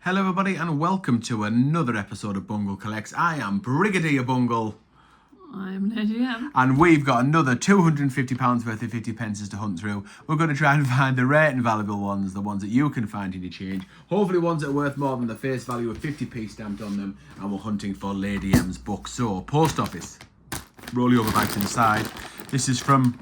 Hello everybody and welcome to another episode of Bungle Collects. I am Brigadier Bungle. I'm Lady M. And we've got another £250 worth of 50 pences to hunt through. We're going to try and find the rare and valuable ones, the ones that you can find in your change. Hopefully ones that are worth more than the face value of 50p stamped on them. And we're hunting for Lady M's book. So, post office. Roll your over bags inside. This is from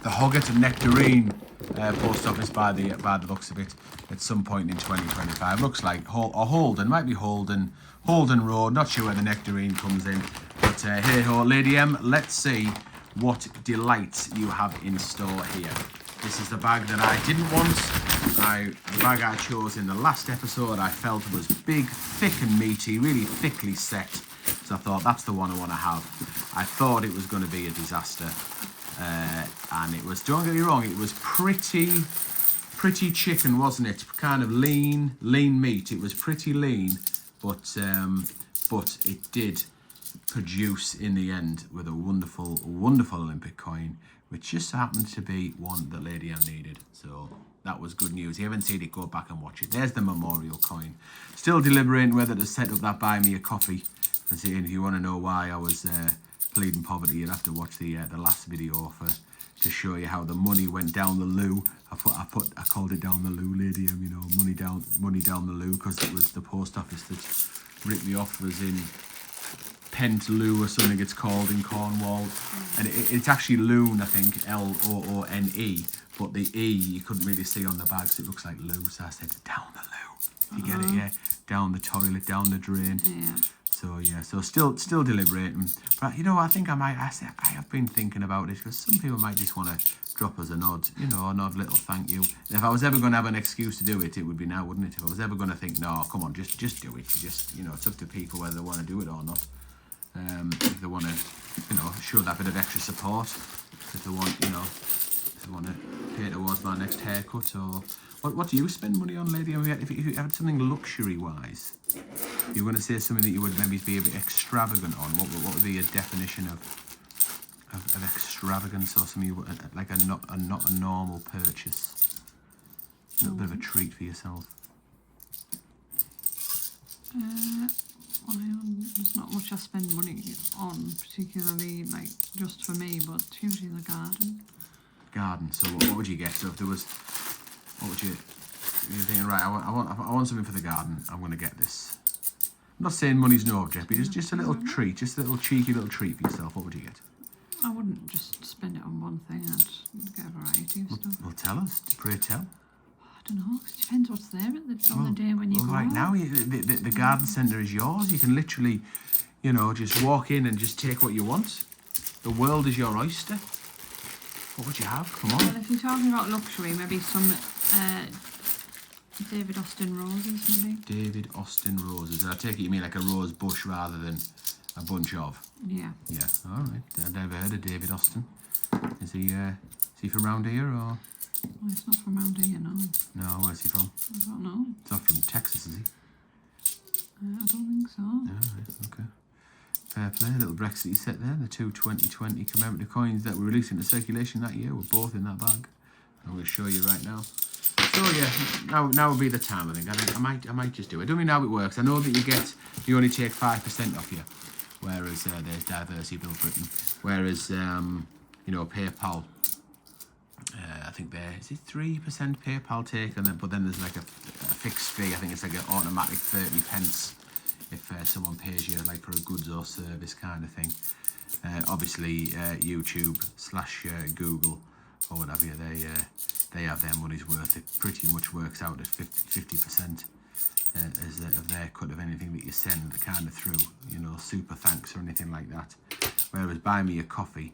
the Hoggett and Nectarine post office by the looks of it at some point in 2025. Looks like Holden, might be Holden Road, not sure where the Nectarine comes in, but hey ho, Lady M, let's see what delights you have in store here. This is the bag that I didn't want. The bag I chose in the last episode I felt was big, thick and meaty, really thickly set, so I thought that's the one I want to have. I thought it was going to be a disaster. And it was, don't get me wrong, it was pretty chicken, wasn't it? Kind of lean meat. It was pretty lean, but it did produce in the end with a wonderful Olympic coin, which just happened to be one that Lady M needed. So that was good news. If you haven't seen it, go back and watch it. There's the memorial coin. Still deliberating whether to set up that buy me a coffee. And see, if you want to know why I was pleading poverty, you'd have to watch the last video to show you how the money went down the loo. I called it down the loo, Lady M, you know, money down the loo, because it was the post office that ripped me off was in Pent Loo or something it's called in Cornwall, and it's actually Loon, I think, Loone, but the E you couldn't really see on the bag, so it looks like loo, so I said down the loo. You get it, yeah? Down the toilet, down the drain. Yeah. So yeah, so still deliberating. But you know, I think I have been thinking about it, because some people might just want to drop us a nod, you know, a nod little thank you. And if I was ever going to have an excuse to do it, it would be now, wouldn't it? If I was ever going to think, no, come on, just do it. Just, you know, it's up to people whether they want to do it or not. If they want to, you know, show that bit of extra support. If they want, you know, if they want to pay towards my next haircut, or what do you spend money on, Lady? If you had something luxury-wise, if you were going to say something that you would maybe be a bit extravagant on, what would be a definition of extravagance, or something like not a normal purchase? A little bit of a treat for yourself. Well, there's not much I spend money on, particularly like just for me, but usually the garden. Garden. So what would you get? So if there was, what would you? You're thinking, right? I want something for the garden. I'm going to get this. I'm not saying money's no object, but just a little treat, just a little cheeky little treat for yourself. What would you get? I wouldn't just spend it on one thing. I'd get a variety of stuff. Well, tell us. Pray tell. I don't know. It depends what's there on the day when you go. Right now, the garden centre is yours. You can literally, you know, just walk in and just take what you want. The world is your oyster. What would you have? Come on. Well, if you're talking about luxury, maybe some David Austin roses, maybe. David Austin roses. I take it you mean like a rose bush rather than a bunch of. Yeah. Yeah. All right. I've never heard of David Austin. Is he from round here, or? Well, it's not from around here, no. No, where's he from? I don't know. It's not from Texas, is he? I don't think so. Right, okay. Fair play. A little Brexit set there. The two 2020 commemorative coins that were released into circulation that year were both in that bag. I'm going to show you right now. So yeah, now would be the time. I think I might just do it. I don't know how it works. I know that you only take 5% off you, whereas there's Diversity Bill Britain. Whereas you know, PayPal. I think is it 3% PayPal take, but then there's like a fixed fee. I think it's like an automatic 30 pence if someone pays you like for a goods or service kind of thing. Obviously YouTube / Google or whatever, they have their money's worth. It pretty much works out at 50% as of their cut of anything that you send kind of through, you know, super thanks or anything like that. Whereas buy me a coffee,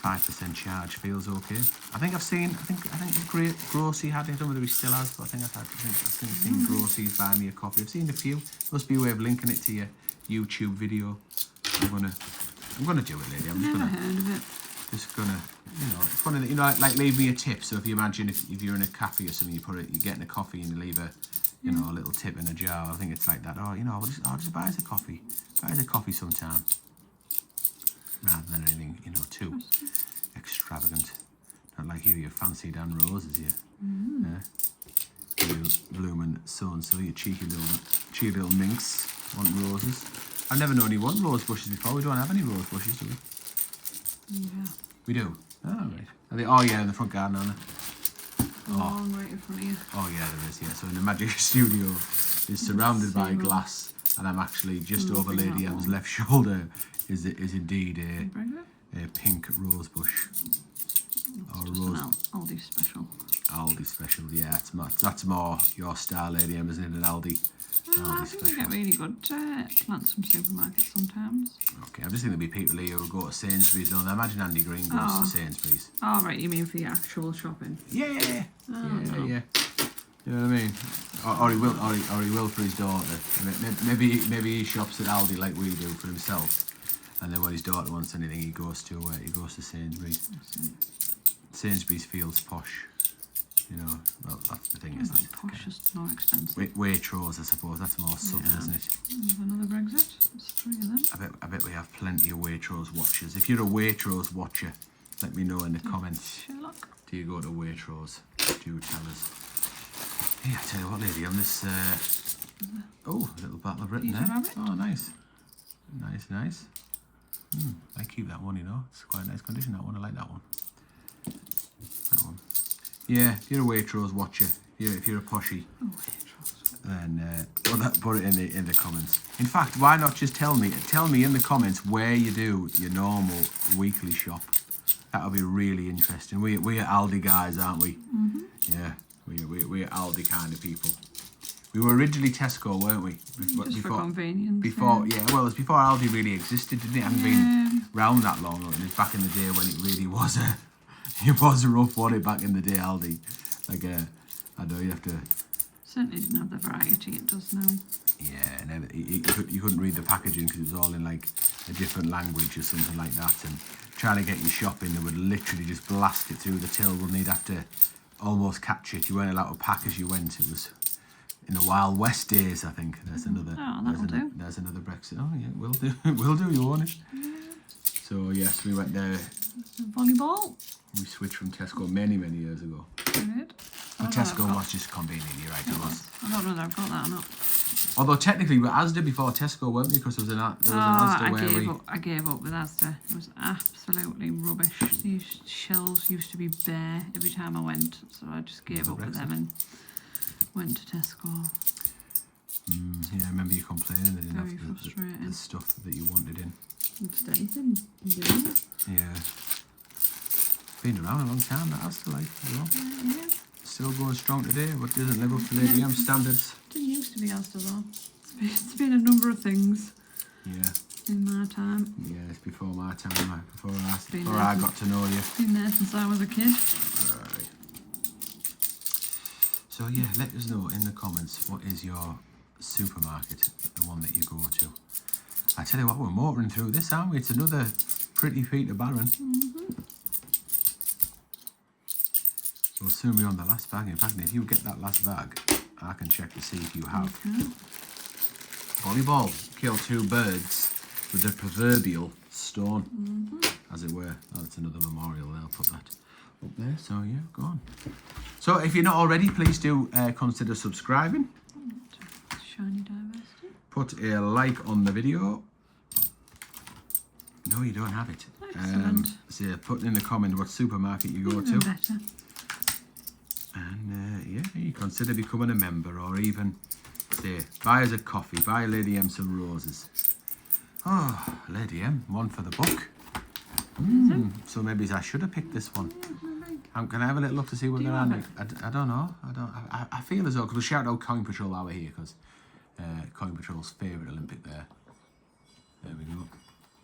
5% charge feels okay. I think Grossi had it. I don't know whether he still has, but I've seen Grossi's buy me a coffee. I've seen a few. Must be a way of linking it to your YouTube video. I'm gonna do it, Lady. Never heard of it. Just gonna, you know, it's one of the, you know, like leave me a tip. So if you imagine if you're in a cafe or something, you're getting a coffee and you leave a, you know, a little tip in a jar. I think it's like that. Oh, you know, I'll just buy us a coffee. Buy us a coffee sometime. Rather than anything, you know, too extravagant. Not like you fancy Dan roses, you. You blooming so-and-so, you cheeky little minx. Want roses? I've never known you want rose bushes before. We don't have any rose bushes, do we? Yeah. We do? Oh, right. Are they, oh, yeah, in the front garden, aren't they? Oh, right in front of you. Oh, yeah, there is, yeah. So in the Magic Studio, it's surrounded by glass, and I'm actually just over Lady M's left shoulder is indeed a pink rose bush. Or Just rose. an Aldi special. Aldi special, yeah. That's more your style, Lady M, isn't it? An Aldi. Well, I think we get really good plants from supermarkets sometimes. Okay, I just think there'll be people here who go to Sainsbury's. Don't they? Imagine Andy Green goes to Sainsbury's. Oh, right, you mean for your actual shopping? Yeah. Oh, Yeah. You know what I mean? Or he will for his daughter. Maybe he shops at Aldi like we do for himself, and then when his daughter wants anything, he goes to Sainsbury's. Sainsbury's feels posh. You know, well, that's the thing, isn't it? Posh, just more expensive. Waitrose, I suppose, that's more southern, isn't it? There's another Brexit. There's 3 of them. I bet we have plenty of Waitrose watchers. If you're a Waitrose watcher, let me know in the comments. Sherlock. Do you go to Waitrose? Do tell us. Hey, I tell you what, lady, on this... oh, a little bottle of Britain there. Rabbit. Oh, nice. Nice. I keep that one, you know. It's quite a nice condition, that one. I like that one. That one. Yeah, if you're a Waitrose watcher, if you're a poshie, then put it in the comments. In fact, why not just tell me in the comments where you do your normal weekly shop. That'll be really interesting. We are Aldi guys, aren't we? Yeah, we're Aldi kind of people. We were originally Tesco, weren't we? Just for convenience. Before, yeah, well, it's before Aldi really existed, didn't it? It hadn't been round that long. And it's back in the day when it really was it was rough, wasn't it, back in the day, Aldi? Like, I know you have to... Certainly didn't have the variety it does now. Yeah, and you couldn't read the packaging because it was all in, like, a different language or something like that. And trying to get you shopping, they would literally just blast it through the till, wouldn't you'd have to almost catch it. You weren't allowed to pack as you went. It was in the Wild West days, I think. There's another... There's another Brexit. Oh, yeah, will do. Will do, you want it? Yeah. So, yes, we went there. Volleyball. We switched from Tesco many years ago. Good. But Tesco was just convenient, you're right, it was. I don't know whether I've got that or not. Although technically we were Asda before Tesco, weren't we? Because there was an Asda where I gave up with Asda. It was absolutely rubbish. These shelves used to be bare every time I went, so I just gave up with them and went to Tesco. Yeah, I remember you complaining that they didn't Very frustrating. the stuff that you wanted in. It's anything. Yeah. Been around a long time, that Asda, like, as well. Yeah. Still going strong today, but doesn't live up to Lady M standards. Didn't used to be Asda though. It's been a number of things. Yeah. In my time. Yeah, it's before my time, before I got to know you. Been there since I was a kid. Right. So yeah, let us know in the comments what is your supermarket, the one that you go to. I tell you what, we're motoring through this, aren't we? It's another pretty Peter Barron. We'll soon be on the last bag. In fact, if you get that last bag, I can check to see if you have. Okay. Volleyball. Kill 2 birds with the proverbial stone, as it were. Oh, that's another memorial. They'll put that up there. So yeah, go on. So if you're not already, please do consider subscribing. Shiny diversity. Put a like on the video. No, you don't have it. Excellent. So put in the comment what supermarket you go Even to. better. And yeah, you consider becoming a member, or even say buy us a coffee, buy Lady M some roses. Oh, Lady M, one for the book. So maybe I should have picked this one. Can I have a little look to see whether I don't know. I feel as though, because we'll shout out Coin Patrol hour here, because Coin Patrol's favourite Olympic there. There we go.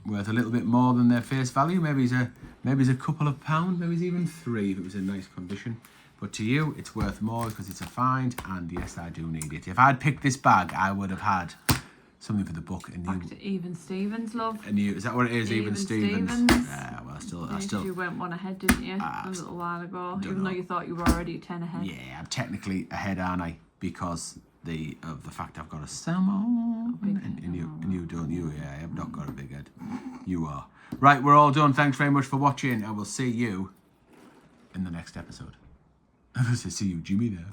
Worth a little bit more than their face value. Maybe it's a couple of pounds, maybe it's even 3 if it was in nice condition. But to you, it's worth more because it's a find, and yes, I do need it. If I'd picked this bag, I would have had something for the book. Back to Even Stevens, love. Is that what it is, Even Stevens? Yeah, well, I still. You went 1 ahead, didn't you? A little while ago, even though you thought you were already 10 ahead. Yeah, I'm technically ahead, aren't I? Because of the fact I've got a salmon, and you don't. Yeah, I've not got a big head. You are. Right, we're all done. Thanks very much for watching, and we'll see you in the next episode. I was going to see you, Jimmy, there.